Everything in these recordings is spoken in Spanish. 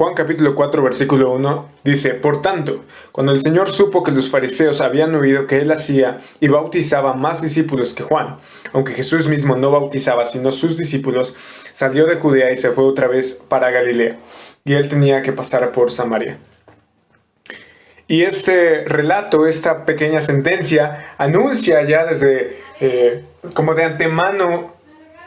Juan capítulo 4 versículo 1 dice: Por tanto, cuando el Señor supo que los fariseos habían oído que él hacía y bautizaba más discípulos que Juan, aunque Jesús mismo no bautizaba sino sus discípulos, salió de Judea y se fue otra vez para Galilea, y él tenía que pasar por Samaria. Y este relato, esta pequeña sentencia, anuncia ya desde, como de antemano,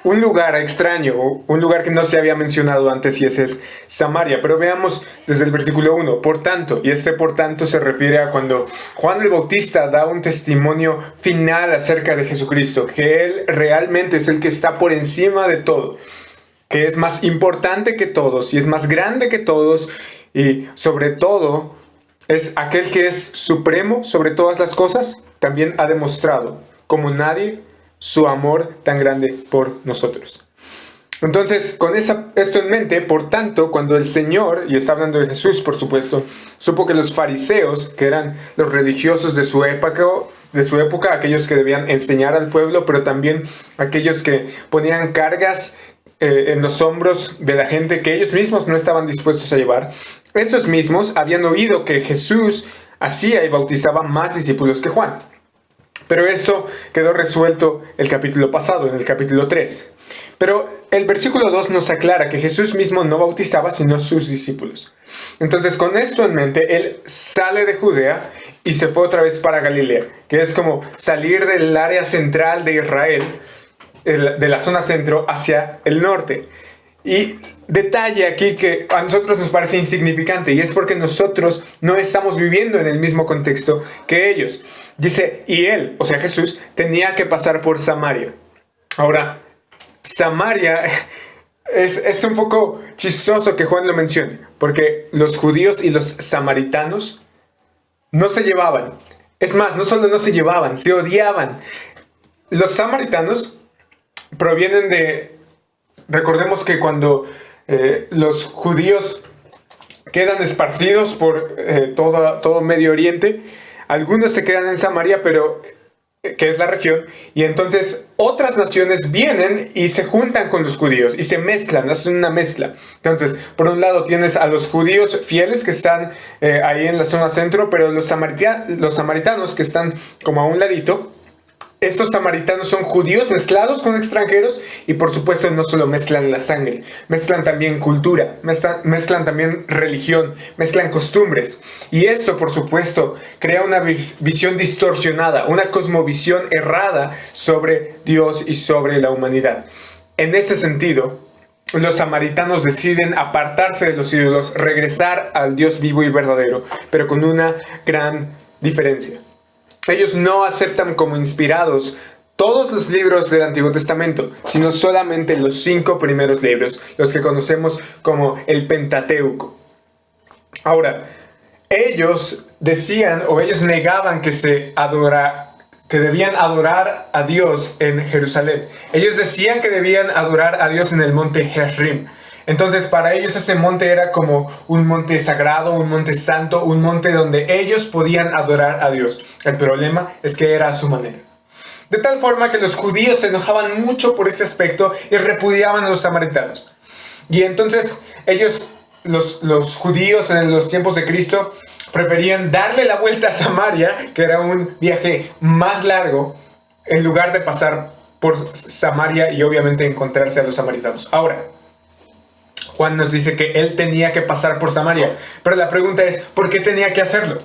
un lugar extraño, un lugar que no se había mencionado antes, y ese es Samaria. Pero veamos desde el versículo 1, por tanto, y este por tanto se refiere a cuando Juan el Bautista da un testimonio final acerca de Jesucristo, que él realmente es el que está por encima de todo, que es más importante que todos y es más grande que todos, y sobre todo es aquel que es supremo sobre todas las cosas. También ha demostrado como nadie su amor tan grande por nosotros. Entonces, con esto en mente, por tanto, cuando el Señor, y está hablando de Jesús por supuesto, supo que los fariseos, que eran los religiosos de su época, aquellos que debían enseñar al pueblo, pero también aquellos que ponían cargas en los hombros de la gente que ellos mismos no estaban dispuestos a llevar, esos mismos habían oído que Jesús hacía y bautizaba más discípulos que Juan. Pero esto quedó resuelto el capítulo pasado, en el capítulo 3. Pero el versículo 2 nos aclara que Jesús mismo no bautizaba, sino sus discípulos. Entonces, con esto en mente, él sale de Judea y se fue otra vez para Galilea, que es como salir del área central de Israel, de la zona centro, hacia el norte. Y detalle aquí que a nosotros nos parece insignificante, y es porque nosotros no estamos viviendo en el mismo contexto que ellos. Dice, y él, o sea Jesús, tenía que pasar por Samaria. Ahora, Samaria es un poco chistoso que Juan lo mencione, porque los judíos y los samaritanos no se llevaban. Es más, no solo no se llevaban, se odiaban. Los samaritanos provienen de... Recordemos que cuando los judíos quedan esparcidos por todo Medio Oriente, algunos se quedan en Samaria, que es la región, y entonces otras naciones vienen y se juntan con los judíos y se mezclan, hacen una mezcla. Entonces, por un lado tienes a los judíos fieles que están ahí en la zona centro, pero los samaritanos que están como a un ladito. Estos samaritanos son judíos mezclados con extranjeros, y por supuesto no solo mezclan la sangre, mezclan también cultura, mezclan también religión, mezclan costumbres. Y esto por supuesto crea una visión distorsionada, una cosmovisión errada sobre Dios y sobre la humanidad. En ese sentido, los samaritanos deciden apartarse de los ídolos, regresar al Dios vivo y verdadero, pero con una gran diferencia. Ellos no aceptan como inspirados todos los libros del Antiguo Testamento, sino solamente los 5 primeros libros, los que conocemos como el Pentateuco. Ahora, ellos decían, o ellos negaban que debían adorar a Dios en Jerusalén. Ellos decían que debían adorar a Dios en el monte Gerizim. Entonces para ellos ese monte era como un monte sagrado, un monte santo, un monte donde ellos podían adorar a Dios. El problema es que era a su manera. De tal forma que los judíos se enojaban mucho por ese aspecto y repudiaban a los samaritanos. Y entonces ellos, los judíos en los tiempos de Cristo, preferían darle la vuelta a Samaria, que era un viaje más largo, en lugar de pasar por Samaria y obviamente encontrarse a los samaritanos. Ahora, Juan nos dice que él tenía que pasar por Samaria, pero la pregunta es, ¿por qué tenía que hacerlo?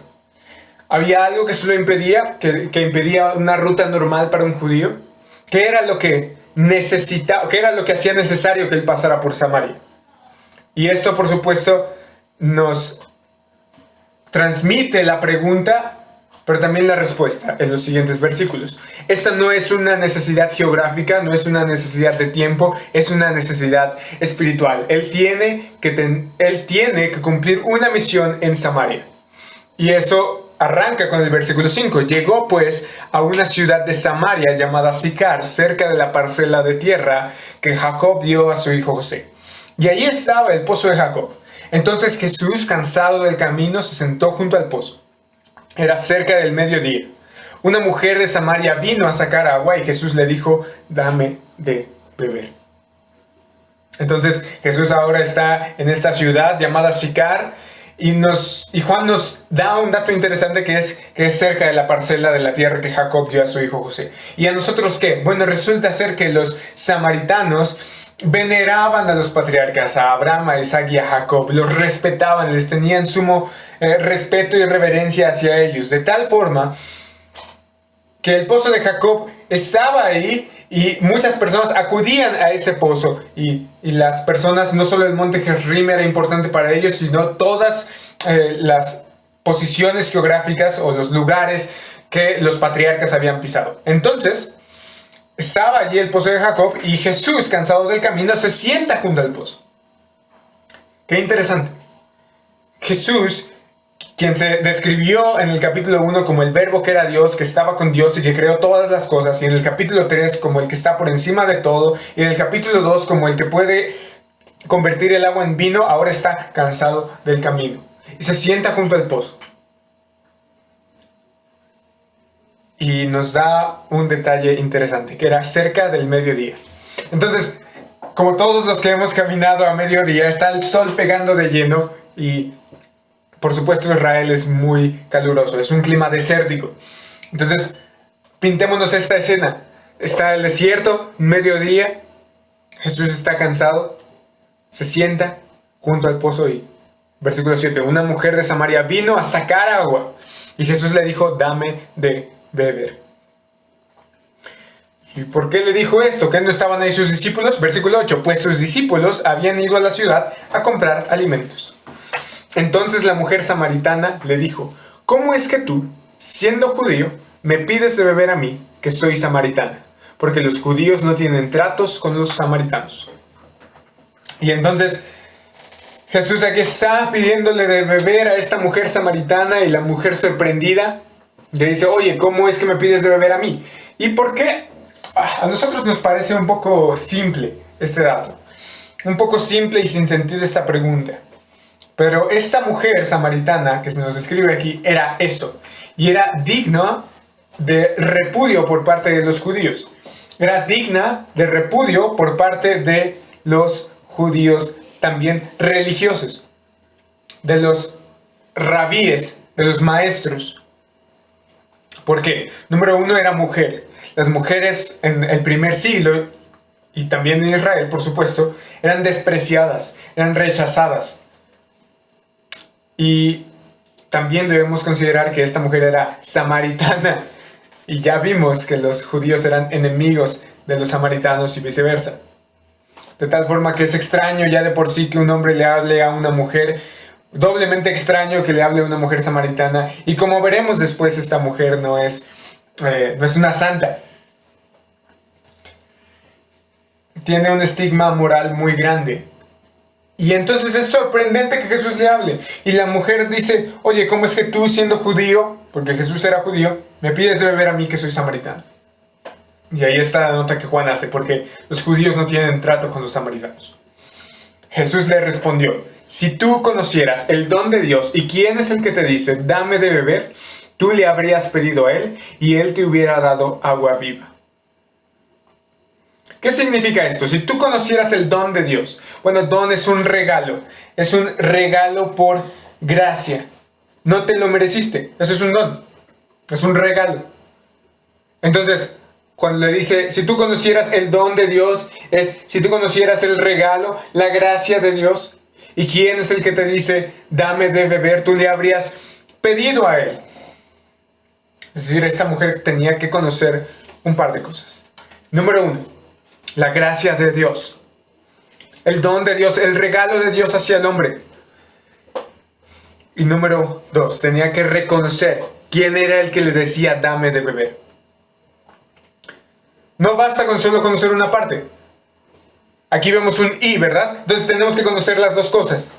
¿Había algo que se lo impedía, que impedía una ruta normal para un judío? ¿Qué era lo que necesitaba, qué era lo que hacía necesario que él pasara por Samaria? Y esto, por supuesto, nos transmite la pregunta, pero también la respuesta en los siguientes versículos. Esta no es una necesidad geográfica, no es una necesidad de tiempo, es una necesidad espiritual. Él tiene que cumplir una misión en Samaria. Y eso arranca con el versículo 5. Llegó pues a una ciudad de Samaria llamada Sicar, cerca de la parcela de tierra que Jacob dio a su hijo José. Y allí estaba el pozo de Jacob. Entonces Jesús, cansado del camino, se sentó junto al pozo. Era cerca del mediodía. Una mujer de Samaria vino a sacar agua y Jesús le dijo, dame de beber. Entonces Jesús ahora está en esta ciudad llamada Sicar y Juan nos da un dato interesante que es cerca de la parcela de la tierra que Jacob dio a su hijo José. ¿Y a nosotros qué? Bueno, resulta ser que los samaritanos veneraban a los patriarcas, a Abraham, a Isaac y a Jacob, los respetaban, les tenían sumo respeto y reverencia hacia ellos, de tal forma que el pozo de Jacob estaba ahí y muchas personas acudían a ese pozo y las personas, no solo el monte Gerizim era importante para ellos, sino todas las posiciones geográficas o los lugares que los patriarcas habían pisado. Entonces, estaba allí el pozo de Jacob y Jesús, cansado del camino, se sienta junto al pozo. Qué interesante. Jesús, quien se describió en el capítulo 1 como el verbo que era Dios, que estaba con Dios y que creó todas las cosas, y en el capítulo 3 como el que está por encima de todo, y en el capítulo 2 como el que puede convertir el agua en vino, ahora está cansado del camino. Y se sienta junto al pozo. Y nos da un detalle interesante, que era cerca del mediodía. Entonces, como todos los que hemos caminado a mediodía, está el sol pegando de lleno y por supuesto Israel es muy caluroso, es un clima desértico. Entonces, pintémonos esta escena. Está el desierto, mediodía, Jesús está cansado, se sienta junto al pozo y, versículo 7, una mujer de Samaria vino a sacar agua y Jesús le dijo, dame de beber. ¿Y por qué le dijo esto? ¿Que no estaban ahí sus discípulos? Versículo 8, pues sus discípulos habían ido a la ciudad a comprar alimentos. Entonces la mujer samaritana le dijo, ¿cómo es que tú, siendo judío, me pides de beber a mí, que soy samaritana? Porque los judíos no tienen tratos con los samaritanos. Y entonces Jesús aquí está pidiéndole de beber a esta mujer samaritana y la mujer sorprendida le dice, oye, ¿cómo es que me pides de beber a mí? ¿Y por qué? A nosotros nos parece un poco simple este dato. Un poco simple y sin sentido esta pregunta. Pero esta mujer samaritana que se nos describe aquí era eso. Y era digna de repudio por parte de los judíos. Era digna de repudio por parte de los judíos también religiosos. De los rabíes, de los maestros. ¿Por qué? Número uno, era mujer. Las mujeres en el primer siglo, y también en Israel, por supuesto, eran despreciadas, eran rechazadas. Y también debemos considerar que esta mujer era samaritana. Y ya vimos que los judíos eran enemigos de los samaritanos y viceversa. De tal forma que es extraño ya de por sí que un hombre le hable a una mujer, doblemente extraño que le hable a una mujer samaritana. Y como veremos después, esta mujer no es una santa. Tiene un estigma moral muy grande. Y entonces es sorprendente que Jesús le hable. Y la mujer dice, oye, ¿cómo es que tú siendo judío, porque Jesús era judío, me pides de beber a mí que soy samaritano? Y ahí está la nota que Juan hace, porque los judíos no tienen trato con los samaritanos. Jesús le respondió, si tú conocieras el don de Dios y quién es el que te dice, dame de beber, tú le habrías pedido a él y él te hubiera dado agua viva. ¿Qué significa esto? Si tú conocieras el don de Dios, bueno, don es un regalo por gracia. No te lo mereciste, eso es un don, es un regalo. Entonces, cuando le dice, si tú conocieras el don de Dios, es si tú conocieras el regalo, la gracia de Dios, y quién es el que te dice, dame de beber, tú le habrías pedido a él. Es decir, esta mujer tenía que conocer un par de cosas. Número uno, la gracia de Dios, el don de Dios, el regalo de Dios hacia el hombre. Y número dos, tenía que reconocer quién era el que le decía, dame de beber. No basta con solo conocer una parte. Aquí vemos un y, ¿verdad? Entonces tenemos que conocer las dos cosas.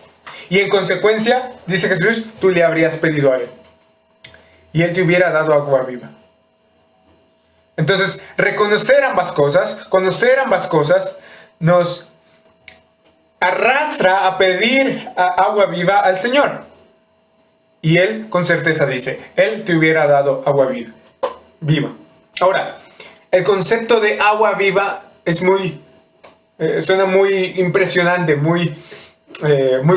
Y en consecuencia, dice Jesús, tú le habrías pedido a él. Y él te hubiera dado agua viva. Entonces, reconocer ambas cosas, conocer ambas cosas, nos arrastra a pedir agua viva al Señor. Y Él, con certeza, dice, Él te hubiera dado agua viva. Ahora, el concepto de agua viva es muy Suena muy impresionante, muy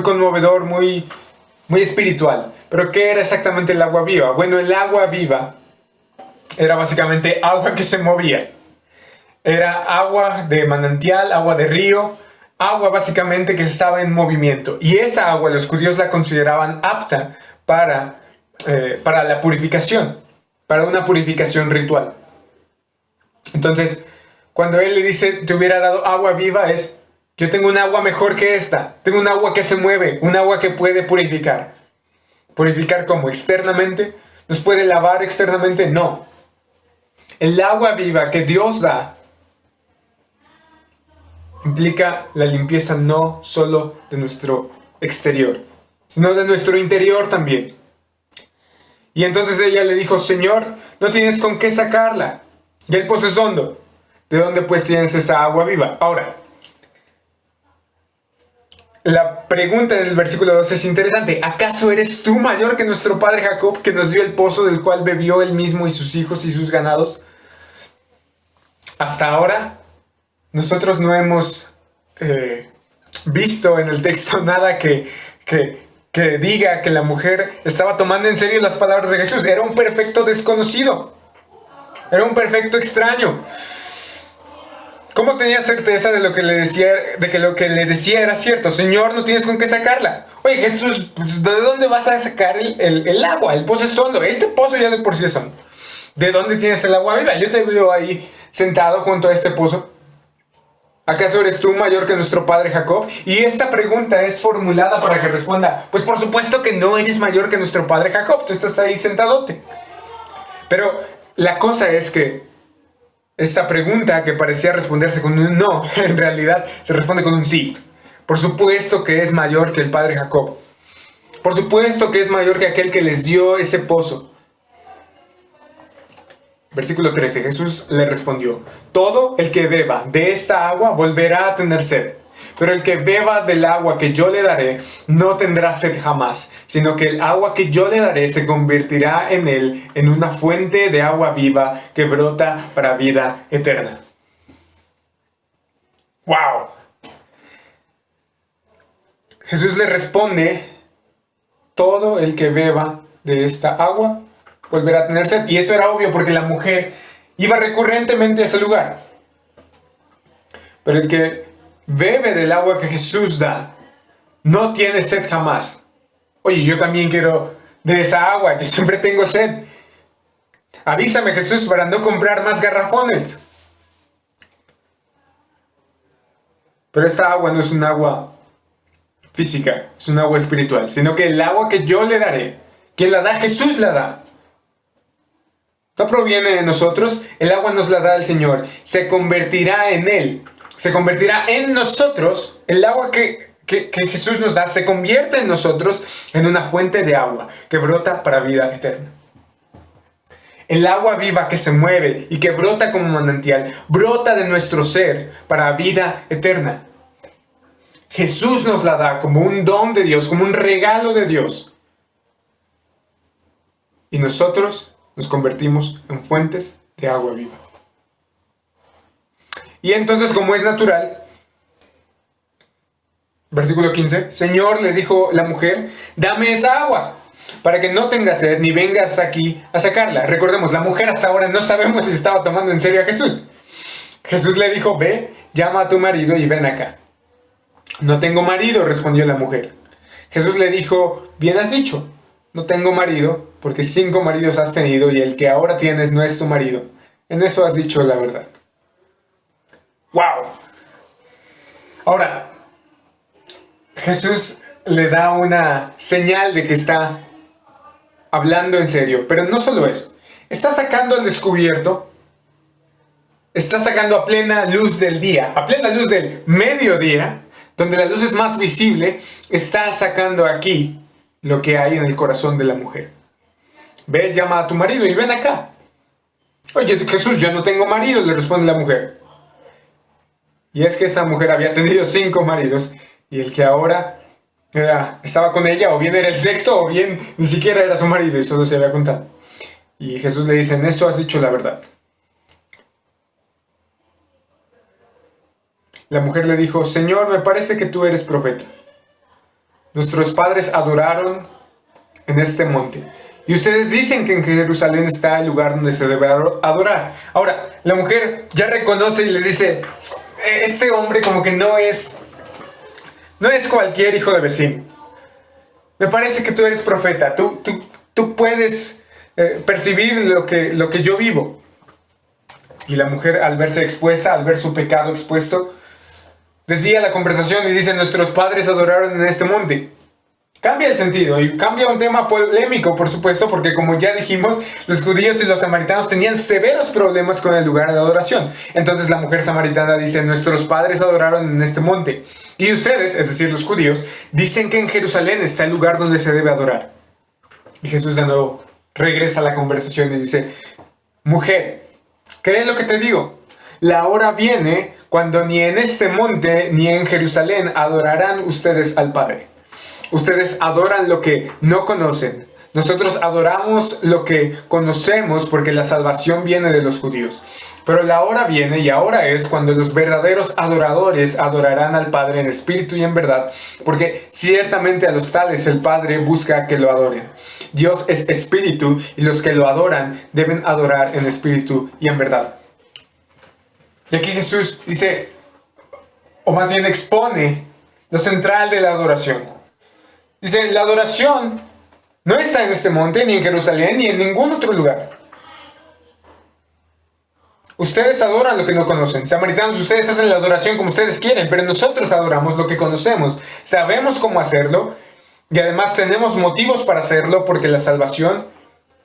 conmovedor, muy espiritual. Pero ¿qué era exactamente el agua viva? Bueno, el agua viva era básicamente agua que se movía. Era agua de manantial, agua de río, agua básicamente que estaba en movimiento. Y esa agua los judíos la consideraban apta para la purificación, para una purificación ritual. Entonces, cuando él le dice, te hubiera dado agua viva, yo tengo un agua mejor que esta. Tengo un agua que se mueve, un agua que puede purificar. ¿Purificar cómo? ¿Externamente? ¿Nos puede lavar externamente? No. El agua viva que Dios da implica la limpieza no solo de nuestro exterior, sino de nuestro interior también. Y entonces ella le dijo, Señor, no tienes con qué sacarla. Y el pozo es hondo. ¿De dónde pues tienes esa agua viva? Ahora, la pregunta en el versículo 12 es interesante. ¿Acaso eres tú mayor que nuestro padre Jacob, que nos dio el pozo del cual bebió él mismo y sus hijos y sus ganados? Hasta ahora, nosotros no hemos visto en el texto nada que diga que la mujer estaba tomando en serio las palabras de Jesús. Era un perfecto desconocido. Era un perfecto extraño. ¿Cómo tenía certeza de lo que le decía, de que lo que le decía era cierto? Señor, no tienes con qué sacarla. Oye, Jesús, pues, ¿de dónde vas a sacar el agua? El pozo es hondo. Este pozo ya de por sí es hondo. ¿De dónde tienes el agua viva? Yo te veo ahí sentado junto a este pozo. ¿Acaso eres tú mayor que nuestro padre Jacob? Y esta pregunta es formulada para que responda, pues por supuesto que no eres mayor que nuestro padre Jacob. Tú estás ahí sentadote. Pero la cosa es que esta pregunta que parecía responderse con un no, en realidad se responde con un sí. Por supuesto que es mayor que el padre Jacob. Por supuesto que es mayor que aquel que les dio ese pozo. Versículo 13, Jesús le respondió, todo el que beba de esta agua volverá a tener sed. Pero el que beba del agua que yo le daré no tendrá sed jamás, sino que el agua que yo le daré se convertirá en él en una fuente de agua viva que brota para vida eterna. ¡Wow! Jesús le responde, todo el que beba de esta agua volverá a tener sed. Y eso era obvio porque la mujer iba recurrentemente a ese lugar. Pero el que bebe del agua que Jesús da no tiene sed jamás. Oye, yo también quiero de esa agua, yo siempre tengo sed. Avísame, Jesús, para no comprar más garrafones. Pero esta agua no es un agua física, es un agua espiritual, sino que el agua que yo le daré, quien la da, Jesús la da. No proviene de nosotros, el agua nos la da el Señor. Se convertirá en Él, se convertirá en nosotros. El agua que Jesús nos da se convierte en nosotros en una fuente de agua que brota para vida eterna. El agua viva que se mueve y que brota como manantial, brota de nuestro ser para vida eterna. Jesús nos la da como un don de Dios, como un regalo de Dios. Y nosotros nos convertimos en fuentes de agua viva. Y entonces, como es natural, versículo 15, Señor, le dijo la mujer, dame esa agua, para que no tengas sed ni vengas aquí a sacarla. Recordemos, la mujer hasta ahora no sabemos si estaba tomando en serio a Jesús. Jesús le dijo, ve, llama a tu marido y ven acá. No tengo marido, respondió la mujer. Jesús le dijo, bien has dicho, no tengo marido, porque 5 maridos has tenido y el que ahora tienes no es tu marido. En eso has dicho la verdad. ¡Wow! Ahora, Jesús le da una señal de que está hablando en serio, pero no solo eso. Está sacando al descubierto, está sacando a plena luz del día, a plena luz del mediodía, donde la luz es más visible, está sacando aquí lo que hay en el corazón de la mujer. Ve, llama a tu marido y ven acá. Oye, Jesús, yo no tengo marido, le responde la mujer. Y es que esta mujer había tenido 5 maridos y el que ahora estaba con ella o bien era el sexto o bien ni siquiera era su marido y solo se había contado. Y Jesús le dice, en eso has dicho la verdad. La mujer le dijo, Señor, me parece que tú eres profeta. Nuestros padres adoraron en este monte, y ustedes dicen que en Jerusalén está el lugar donde se debe adorar. Ahora, la mujer ya reconoce y les dice, este hombre como que no es cualquier hijo de vecino. Me parece que tú eres profeta, tú puedes percibir lo que yo vivo. Y la mujer, al verse expuesta, al ver su pecado expuesto, desvía la conversación y dice, nuestros padres adoraron en este monte. Cambia el sentido y cambia un tema polémico, por supuesto, porque como ya dijimos, los judíos y los samaritanos tenían severos problemas con el lugar de adoración. Entonces la mujer samaritana dice, nuestros padres adoraron en este monte. Y ustedes, es decir, los judíos, dicen que en Jerusalén está el lugar donde se debe adorar. Y Jesús de nuevo regresa a la conversación y dice, mujer, ¿cree lo que te digo? La hora viene cuando ni en este monte ni en Jerusalén adorarán ustedes al Padre. Ustedes adoran lo que no conocen. Nosotros adoramos lo que conocemos porque la salvación viene de los judíos. Pero la hora viene y ahora es cuando los verdaderos adoradores adorarán al Padre en espíritu y en verdad, porque ciertamente a los tales el Padre busca que lo adoren. Dios es espíritu y los que lo adoran deben adorar en espíritu y en verdad. Y aquí Jesús dice, o más bien expone lo central de la adoración. Dice, la adoración no está en este monte, ni en Jerusalén, ni en ningún otro lugar. Ustedes adoran lo que no conocen. Samaritanos, ustedes hacen la adoración como ustedes quieren, pero nosotros adoramos lo que conocemos. Sabemos cómo hacerlo y además tenemos motivos para hacerlo porque la salvación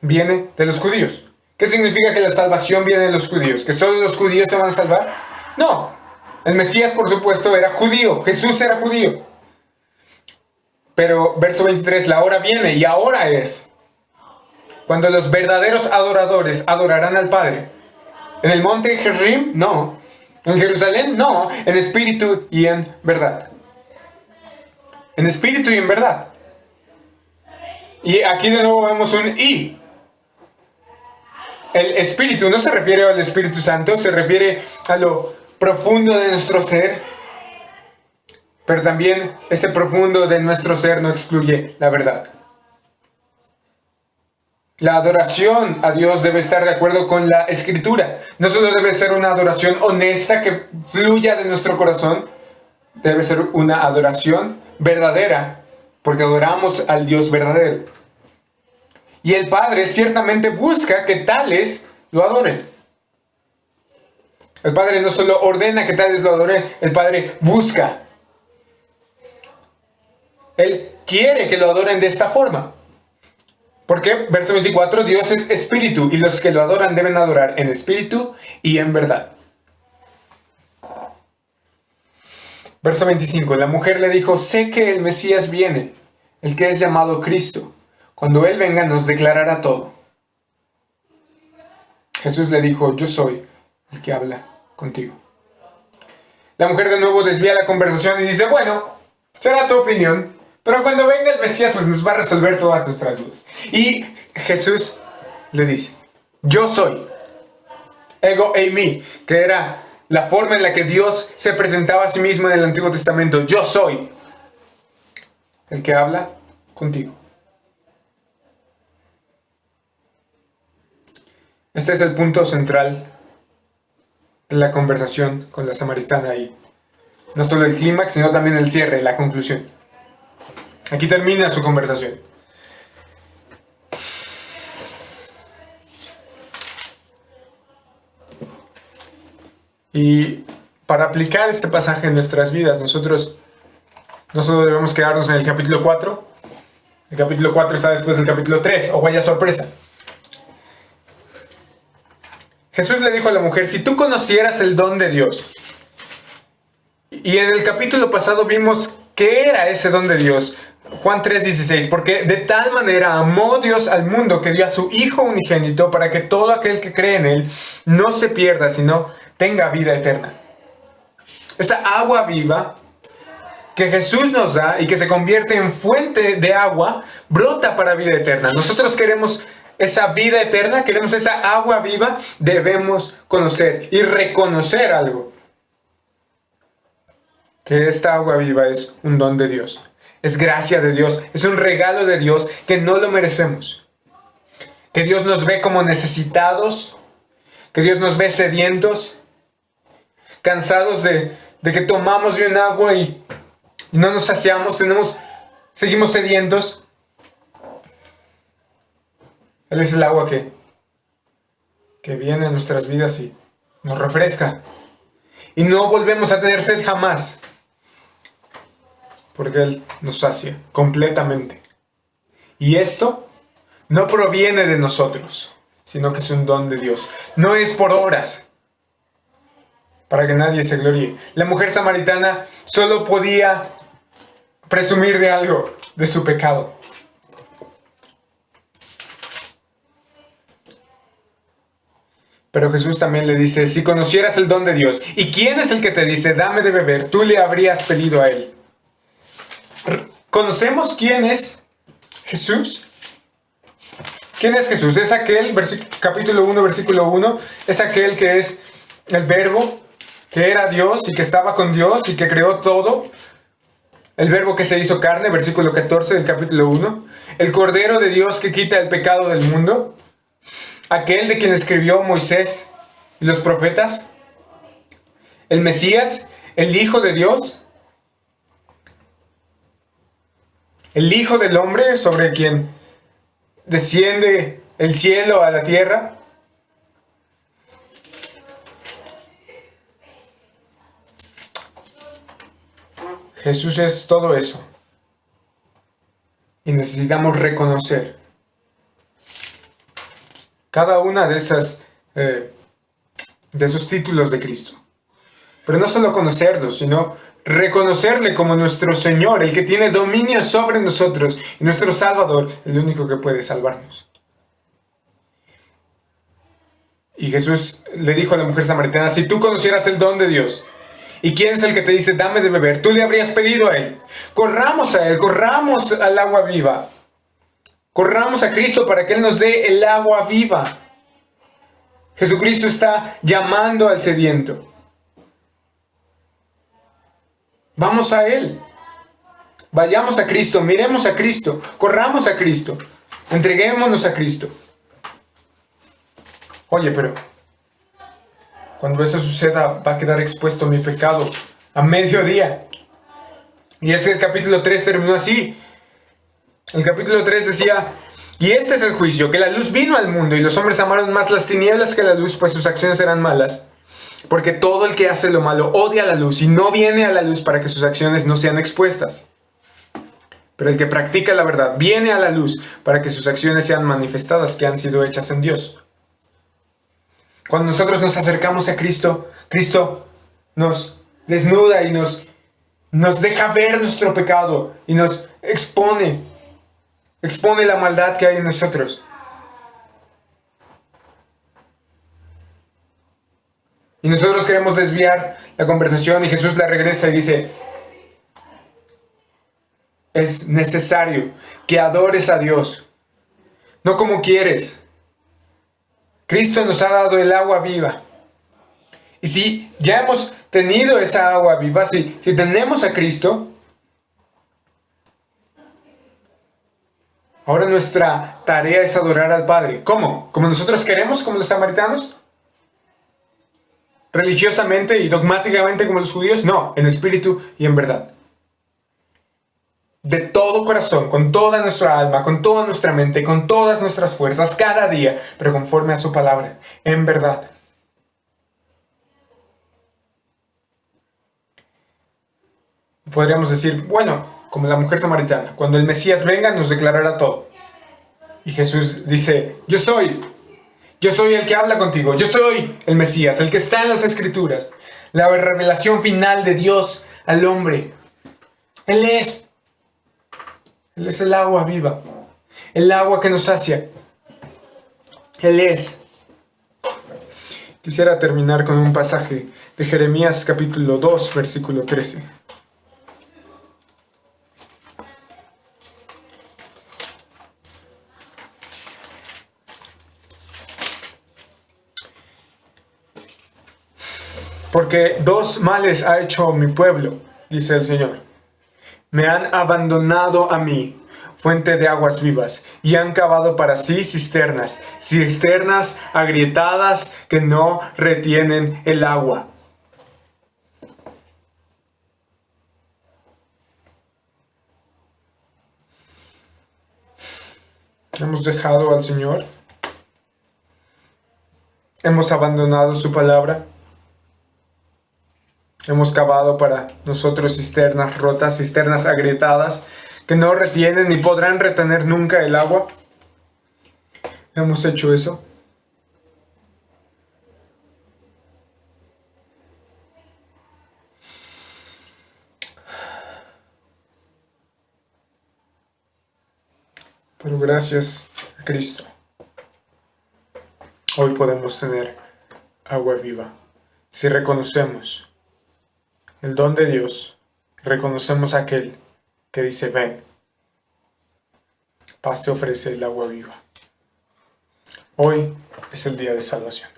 viene de los judíos. ¿Qué significa que la salvación viene de los judíos? ¿Que solo los judíos se van a salvar? No. El Mesías, por supuesto, era judío. Jesús era judío. Pero, verso 23, la hora viene y ahora es cuando los verdaderos adoradores adorarán al Padre. ¿En el monte Gerizim? No. ¿En Jerusalén? No. En espíritu y en verdad. En espíritu y en verdad. Y aquí de nuevo vemos un y. El espíritu no se refiere al Espíritu Santo, se refiere a lo profundo de nuestro ser. Pero también ese profundo de nuestro ser no excluye la verdad. La adoración a Dios debe estar de acuerdo con la Escritura. No solo debe ser una adoración honesta que fluya de nuestro corazón, debe ser una adoración verdadera, porque adoramos al Dios verdadero. Y el Padre ciertamente busca que tales lo adoren. El Padre no solo ordena que tales lo adoren, el Padre busca. Él quiere que lo adoren de esta forma. Porque, verso 24, Dios es espíritu y los que lo adoran deben adorar en espíritu y en verdad. Verso 25, la mujer le dijo, sé que el Mesías viene, el que es llamado Cristo. Cuando Él venga nos declarará todo. Jesús le dijo, yo soy el que habla contigo. La mujer de nuevo desvía la conversación y dice, bueno, será tu opinión. Pero cuando venga el Mesías, pues nos va a resolver todas nuestras dudas. Y Jesús le dice, yo soy, ego eimi, que era la forma en la que Dios se presentaba a sí mismo en el Antiguo Testamento. Yo soy el que habla contigo. Este es el punto central de la conversación con la samaritana y no solo el clímax, sino también el cierre, la conclusión. Aquí termina su conversación. Y para aplicar este pasaje en nuestras vidas, nosotros no solo debemos quedarnos en el capítulo 4. El capítulo 4 está después del capítulo 3, o vaya sorpresa. Jesús le dijo a la mujer, si tú conocieras el don de Dios. Y en el capítulo pasado vimos qué era ese don de Dios. Juan 3:16, porque de tal manera amó Dios al mundo que dio a su Hijo unigénito para que todo aquel que cree en Él no se pierda, sino tenga vida eterna. Esa agua viva que Jesús nos da y que se convierte en fuente de agua, brota para vida eterna. Nosotros queremos esa vida eterna, queremos esa agua viva, debemos conocer y reconocer algo. que esta agua viva es un don de Dios. Es gracia de Dios, es un regalo de Dios que no lo merecemos. Que Dios nos ve como necesitados, que Dios nos ve sedientos, cansados de que tomamos de un agua y no nos saciamos, seguimos sedientos. Él es el agua que viene a nuestras vidas y nos refresca. Y no volvemos a tener sed jamás, porque Él nos sacia completamente. Y esto no proviene de nosotros, sino que es un don de Dios. No es por obras, para que nadie se gloríe. La mujer samaritana solo podía presumir de algo, de su pecado. Pero Jesús también le dice, si conocieras el don de Dios, ¿y quién es el que te dice, dame de beber? Tú le habrías pedido a Él. ¿Conocemos quién es Jesús? ¿Quién es Jesús? Es aquel, capítulo 1, versículo 1, es aquel que es el Verbo, que era Dios y que estaba con Dios y que creó todo. El Verbo que se hizo carne, versículo 14 del capítulo 1. El Cordero de Dios que quita el pecado del mundo. Aquel de quien escribió Moisés y los profetas. El Mesías, el Hijo de Dios. El Hijo del Hombre sobre quien desciende el cielo a la tierra. Jesús es todo eso. Y necesitamos reconocer cada una de esos títulos de Cristo. Pero no solo conocerlos, sino reconocerle como nuestro Señor, el que tiene dominio sobre nosotros, y nuestro Salvador, el único que puede salvarnos. Y Jesús le dijo a la mujer samaritana, si tú conocieras el don de Dios, ¿y quién es el que te dice, dame de beber? Tú le habrías pedido a Él. Corramos a Él, corramos al agua viva. Corramos a Cristo para que Él nos dé el agua viva. Jesucristo está llamando al sediento. Vamos a Él. Vayamos a Cristo, miremos a Cristo, corramos a Cristo, entreguémonos a Cristo. Oye, pero cuando eso suceda va a quedar expuesto mi pecado a mediodía. Y es que el capítulo 3 terminó así. El capítulo 3 decía, y este es el juicio, que la luz vino al mundo y los hombres amaron más las tinieblas que la luz, pues sus acciones eran malas. Porque todo el que hace lo malo odia la luz y no viene a la luz para que sus acciones no sean expuestas. Pero el que practica la verdad viene a la luz para que sus acciones sean manifestadas, que han sido hechas en Dios. Cuando nosotros nos acercamos a Cristo, Cristo nos desnuda y nos deja ver nuestro pecado y nos expone la maldad que hay en nosotros. Y nosotros queremos desviar la conversación y Jesús la regresa y dice, es necesario que adores a Dios, no como quieres. Cristo nos ha dado el agua viva. Y si ya hemos tenido esa agua viva, si tenemos a Cristo, ahora nuestra tarea es adorar al Padre. ¿Cómo? ¿Como nosotros queremos, como los samaritanos? ¿Religiosamente y dogmáticamente como los judíos? No, en espíritu y en verdad. De todo corazón, con toda nuestra alma, con toda nuestra mente, con todas nuestras fuerzas, cada día, pero conforme a su palabra, en verdad. Podríamos decir, bueno, como la mujer samaritana, cuando el Mesías venga nos declarará todo. Y Jesús dice, yo soy el que habla contigo, yo soy el Mesías, el que está en las Escrituras, la revelación final de Dios al hombre. Él es el agua viva, el agua que nos sacia. Él es. Quisiera terminar con un pasaje de Jeremías capítulo 2, versículo 13. Porque dos males ha hecho mi pueblo. dice el Señor. Me han abandonado a mí, fuente de aguas vivas, y han cavado para sí cisternas, cisternas agrietadas que no retienen el agua. Hemos dejado al Señor. Hemos abandonado su palabra. Hemos cavado para nosotros cisternas rotas, cisternas agrietadas, que no retienen ni podrán retener nunca el agua. Hemos hecho eso. Pero gracias a Cristo, hoy podemos tener agua viva. Si reconocemos el don de Dios, reconocemos a aquel que dice, ven, paz te ofrece el agua viva. Hoy es el día de salvación.